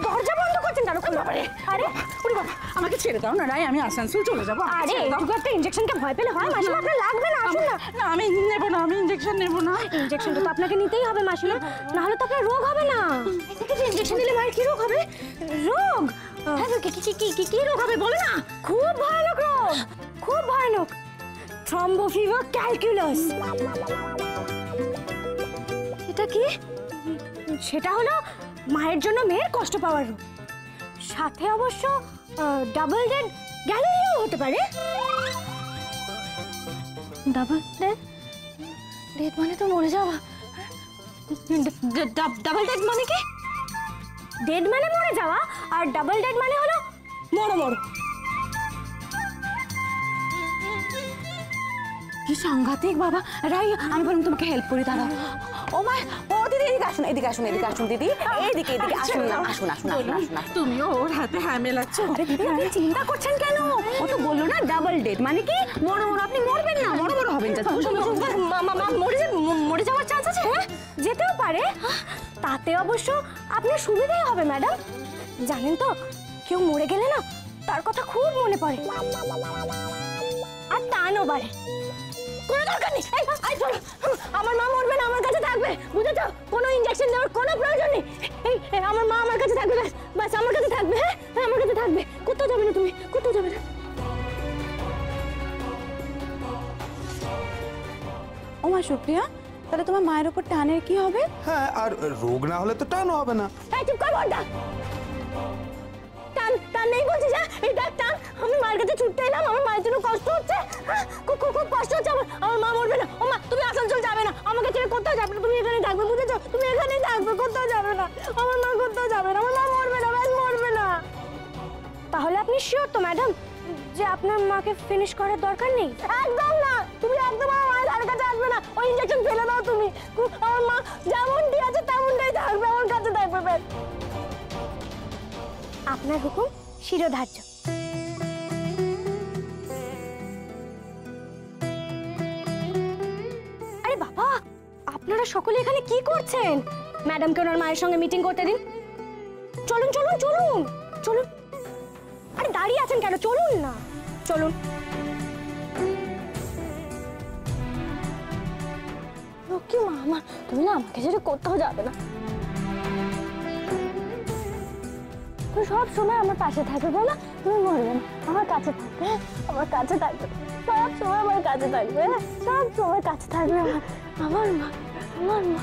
দরজা বন্ধ করছেন কেন? আরে আরে ওরে বাবা, আমাকে ছেড়ে দাও না রাই, আমি আসানসোল চলে যাবো। আরে এইটুকু একটা ইনজেকশনকে ভয় পেলে হয় মাসিমা? আপনার লাগবে না, আসুন না। না আমি নেবো না, আমি ইনজেকশন নেবো না। ইনজেকশনটা তো আপনাকে নিতেই হবে মাসিমা, না হলে তো আপনার রোগ হবে না। ইনজেকশন দিলে মায়ের কি রোগ হবে? রোগ? কি রোগ হবে বলো না? খুব ভয়ানক রোগ, খুব ভয়ানক। থ্রম্বোফিভার ক্যালকুলাস। এটা কি? সেটা হলো মায়ের জন্য মেয়ের কষ্ট পাওয়ার রোগ, সাথে অবশ্য ডাবল ডেড গ্যালেরিয়াও হতে পারে। Double dead? ডেড মানে তো মরে যাওয়া। ডাবল ডেড মানে কি? ডেড মানে মরে যাওয়া, আর ডাবল ডেড মানে হলো মরো মরো। কি সাংঘাতিক বাবা। রাই আমি বললাম তোমাকে হেল্প করি, দাঁড়াও। ও মা, ও দিদি এদিকে আসুন, এদিকে আসুন, এদিকে আসুন দিদি, এইদিকে এদিকে আসুন না, আসুন আসুন আসুন আসুন। তুমিও ওর হাতে হ্যাঁ মেলাচ্ছ। আরে দিদি আপনি চিন্তা করছেন কেন? ও তো বললো না ডাবল ডেড মানে কি মরো মরো। আপনি মরবেন না, মরো মরো হবেন। মরে যাওয়ার চান্স আছে? যেতেও পারে, তাতে অবশ্য আপনার সুবিধাই হবে ম্যাডাম। জানেন তো কেউ মরে গেলে না তার কথা খুব মনে পড়ে, আর টানও বাড়ে। কোনো দরকার নেই, আমার মা মরবে না, আমার কাছে থাকবে, বুঝেছো? কোনো ইনজেকশন দেওয়ার কোনো প্রয়োজন নেই। আমার মা আমার কাছে থাকবে, বাস আমার কাছে থাকবে। হ্যাঁ আমার কাছে থাকবে, কোথাও যাবে না তুমি, কোথাও যাবে না। ও মা সুপ্রিয়া, তাহলে তোমার মায়ের উপর টানের কি হবে? হ্যাঁ, আর রোগ না হলে তো টানও হবে না। চুপ কর বড়দা। টান টান নেই বলছি, যা এই দেখ টান। আমি মায়ের কাছে ছুটতে এলাম, আমার মায়ের জন্য কষ্ট হচ্ছে, খুব কষ্ট হচ্ছে আমার মা মরবে না। ও মা তুমি আসানসোল যাবে না, আমাকে ছেড়ে কোথাও যাবে না, তুমি এখানে থাকবে, বুঝেছো? তুমি এখানেই থাকবে, কোথাও যাবে না। আমার মা কোথাও যাবে না, আমার মা মরবে না, ব্যাস মরবে না। তাহলে আপনি শিওর তো ম্যাডাম যে আপনার মাকে ফিনিশ করার দরকার নেই? একদম না, তুমি একদম আমার মায়ের ধারে কাছে আসবে না। ওই ইনজেকশন ফেলে দাও তুমি। আমার মা যেমনটি আছে তেমনটাই থাকবে, আমার কাছে থাকবে, ব্যাস। আপনার হুকুম শিরোধার্য। আরে বাবা, আপনারা সকলে এখানে কি করছেন? ম্যাডামকে ওনার মায়ের সঙ্গে মিটিং করতে দিন। চলুন চলুন চলুন চলুন। আরে দাঁড়িয়ে আছেন কেন? চলুন না, চলুন। কি মা, আমার তুমি না আমাকে ছেড়ে কোথাও যাবে না, তুমি সব সময় আমার পাশে থাকবে, বলো? তুমি মরবে না, আমার কাছে থাকবে, আমার কাছে থাকবে, সব সময় আমার কাছে থাকবে, সব সময় কাছে থাকবে আমার মা, আমার মা।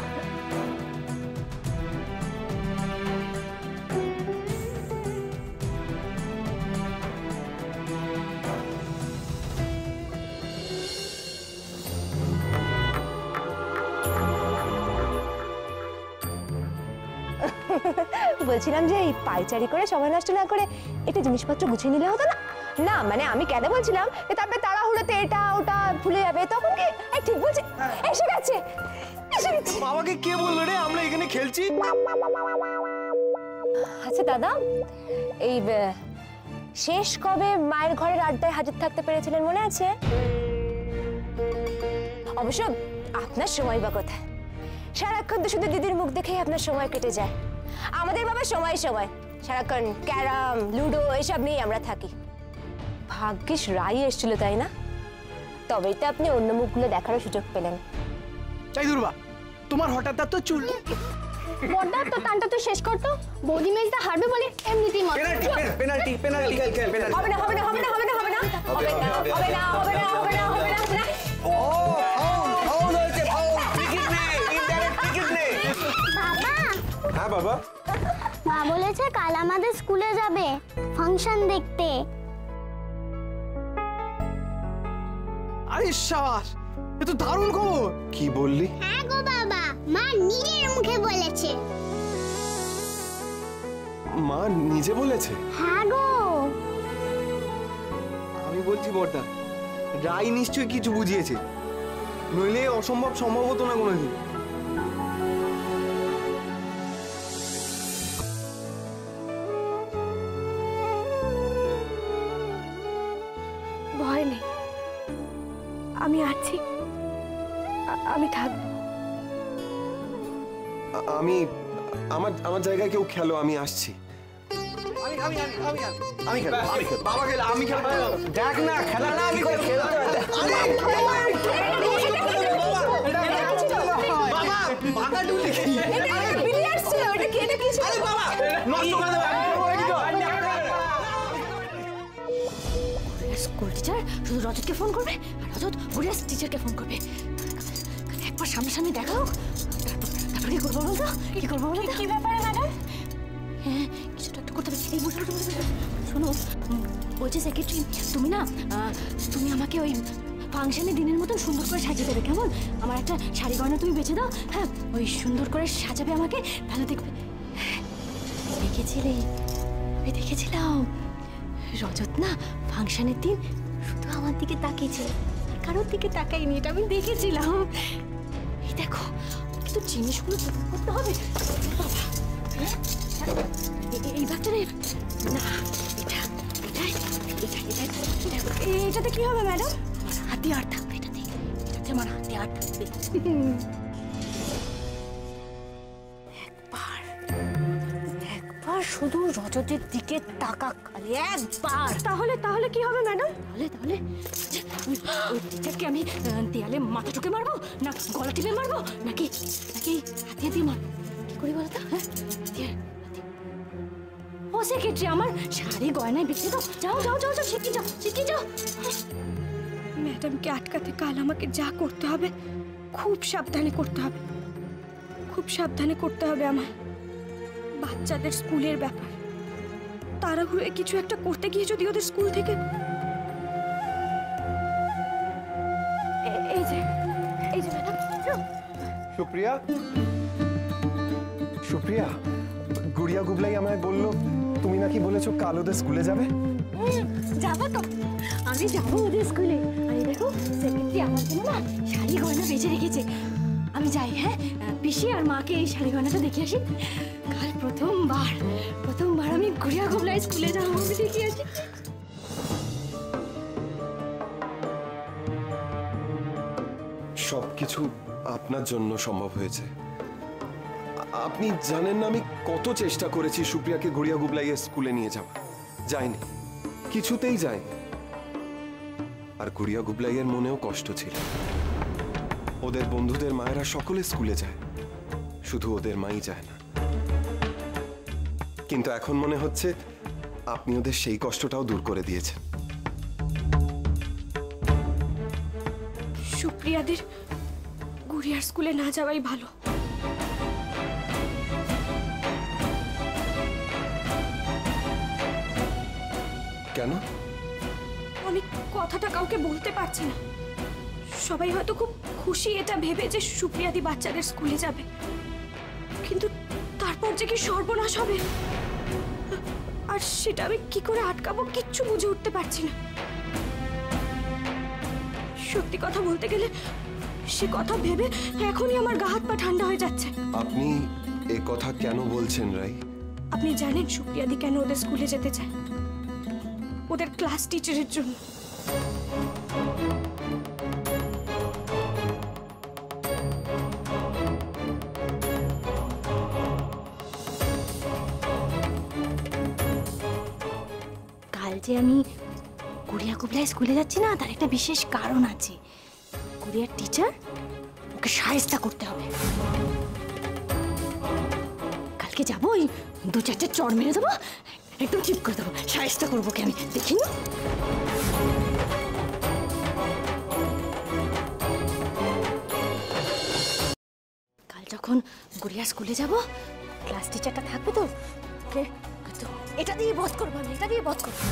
বলছিলাম যে এই পাইচারি করে সময় নষ্ট না করে এটা জিনিসপত্র গুছিয়ে নিলে হতো না? না মানে আমি কেন বলছিলাম যে তারপরে তাড়াহুড়োতে এটা ওটা ভুলে যাবে, তখন কি? ঠিক বলছি, এসে গেছে এসে গেছে। বাবাকে কে বললো রে আমরা এখানে খেলছি? আচ্ছা দাদা, এই শেষ কবে মায়ের ঘরের আড্ডায় হাজির থাকতে পেরেছিলেন মনে আছে? অবশ্য আপনার সময় বা কোথায়, সারাক্ষণ তো শুধু দিদির মুখ দেখেই আপনার সময় কেটে যায়। আমাদের বাবা সময় সময় সারাক্ষণ ক্যারাম লুডো এসব নিয়েই আমরা থাকি। ভাগ্যিস রাই এসেছিল তাই না? তবেই তো আপনি অন্য মুখগুলো দেখারও সুযোগ পেলেন। তাই দুর্বা, তোমার হঠাৎ তো চুল। বড়দা তো টানটা তো শেষ করতো, বৌদি মেজদা হারবে বলে এমনিতেই মত। পেনাল্টি পেনাল্টি খেল পেনাল্টি। হবে না হবে না হবে না হবে না হবে না হবে না হবে না হবে না হবে না হবে না। ও ফাউল ফাউল হয়েছে, ফাউল। ক্রিকেট নে, ইনডাইরেক্ট ক্রিকেট নে। বাবা, হ্যাঁ বাবা, মা বলেছে কাল আমাদের স্কুলে যাবে ফাংশন দেখতে। আরে শাবাশ, এ তো দারুণ খবর। কি বললি? হ্যাঁ গো বাবা, মা নিজের মুখে বলেছে। মা নিজে বলেছে? হ্যাঁ গো। আমি বলছি বড়দা, রাই নিশ্চয়ই কিছু বুঝিয়েছে, নইলে অসম্ভব সম্ভব হতো না কোনোদিন। ভয় নেই, আমি আছি, আমি থাকবো। আমি আমার জায়গায় কেউ খেলো, আমি আসছি। আমি খেলবো, বাবা খেলে আমি খেলবো। দেখ না খেলা না কি করে খেলতে হয় বাবা বাবা ডুলে কি বিলিয়ার্ডস ছিল, এটা কি ছিল? আরে বাবা নষ্ট করে দেবে। স্কুল টিচার শুধু রজতকে ফোন করবে আর রজত গুড়িয়াস টিচারকে ফোন করবে। একবার সামনাসামনি দেখা হোক, তারপর কি করবো বলতো? কি করবো বলতো? কি ব্যাপারে ম্যাডাম? হ্যাঁ কিছুটা একটু করতে হবে। এই বসে শোনো, বলছি সেক্রেটারি, তুমি না তুমি আমাকে ওই ফাংশনে দিনের মতন সুন্দর করে সাজিয়ে দেবে, কেমন? আমার একটা শাড়ি গয়না তুমি বেঁচে দাও, হ্যাঁ ওই সুন্দর করে সাজাবে আমাকে, ভালো দেখবে। দেখেছিলে? আমি দেখেছিলাম রজত না ফাংশনের দিন শুধু আমার দিকে তাকিয়েছিল, কারোর দিকে তাকাইনি, এটা আমি দেখেছিলাম। এই দেখো, কিন্তু জিনিসগুলো জোগাড় করতে হবে। বাবা এই ব্যাগটা নেই না, এটাতে কি হবে ম্যাডাম? হাতিয়ার থাকবে এটাতে, আমার হাতিয়ার থাকবে। একবার শুধু রজতের দিকে তাকা, খালি একবার। তাহলে কি হবে ম্যাডাম? তাহলে ওই টিচারকে আমি দেয়ালে মাথা ঠুকে মারবো, না গলা টিপে মারবো, নাকি হাতিয়া দিয়ে মারবো? কি করি বলতো? হ্যাঁ ও সেক্রেটারি, আমার শাড়ি গয়নায় বেঁচে দাও। যাও যাও যাও যাও, শিখিয়ে যাও। ম্যাডামকে আটকাতে কাল আমাকে যা করতে হবে খুব সাবধানে করতে হবে, খুব সাবধানে করতে হবে আমায়। বাচ্চাদের স্কুলের ব্যাপার, তাড়াহুড়োয় কিছু একটা করতে গিয়ে যদি ওদের স্কুল থেকে এই যে ম্যাডাম। সুপ্রিয়া, সুপ্রিয়া, গুড়িয়া গুবলাই আমায় বললো তুমি নাকি বলেছো কাল ওদের স্কুলে যাবে। যাবো তো, আমি যাবো ওদের স্কুলে। আরে দেখো সেক্রেটারি আমার জন্য না শাড়ি গয়না বেঁচে রেখেছে, আমি যাই। হ্যাঁ পিসি আর মাকে এই শাড়ি গয়নাটা দেখে আসি। কাল প্রথমবার আমি গুড়িয়া গুবলাই স্কুলে যাবো, আমি দেখে আসি। সবকিছু আপনার জন্য সম্ভব হয়েছে। আপনি জানেন না আমি কত চেষ্টা করেছি সুপ্রিয়াকে গুড়িয়া গুবলাইয়ের স্কুলে নিয়ে যাওয়া, যায়নি, কিছুতেই যায়নি। আর গুড়িয়া গুবলাইয়ের মনেও কষ্ট ছিল। ওদের বন্ধুদের মায়েরা সকলে স্কুলে যায়, শুধু ওদের মাই যায় না। কিন্তু এখন মনে হচ্ছে আপনি ওদের সেই কষ্টটাও দূর করে দিয়েছেন। সুপ্রিয়াদের গুড়িয়ার স্কুলে না যাওয়াই ভালো। কেন? আমি কথাটা কাউকে বলতে পারছি না। সবাই হয়তো খুব খুশি এটা ভেবে যে সুপ্রিয়াদি বাচ্চাদের স্কুলে যাবে, কিন্তু তারপর যে কি সর্বনাশ হবে, আর সেটা আমি কি করে আটকাবো কিচ্ছু বুঝে উঠতে পারছি না। সত্যি কথা বলতে গেলে সে কথা ভেবে এখনই আমার গা হাত পা ঠান্ডা হয়ে যাচ্ছে। আপনি এ কথা কেন বলছেন রাই? আপনি জানেন সুপ্রিয়াদি কেন ওদের স্কুলে যেতে চায়? ওদের ক্লাস টিচারের জন্য। কাল যে আমি গুড়িয়া গুবলাই স্কুলে যাচ্ছি না, তার একটা বিশেষ কারণ আছে। গুড়িয়ার টিচার ওকে শায়েস্তা করতে হবে। কালকে যাবো, ওই 2-4টে চড় মেরে দেবো, একদম ঠিক করে দেবো, শায়েস্তা করবো। কে আমি দেখি না। কাল যখন গুড়িয়া স্কুলে যাব, ক্লাস টিচারটা থাকবে তো, ওকে এটা দিয়ে বধ করবো, আমি এটা দিয়ে বধ করবো।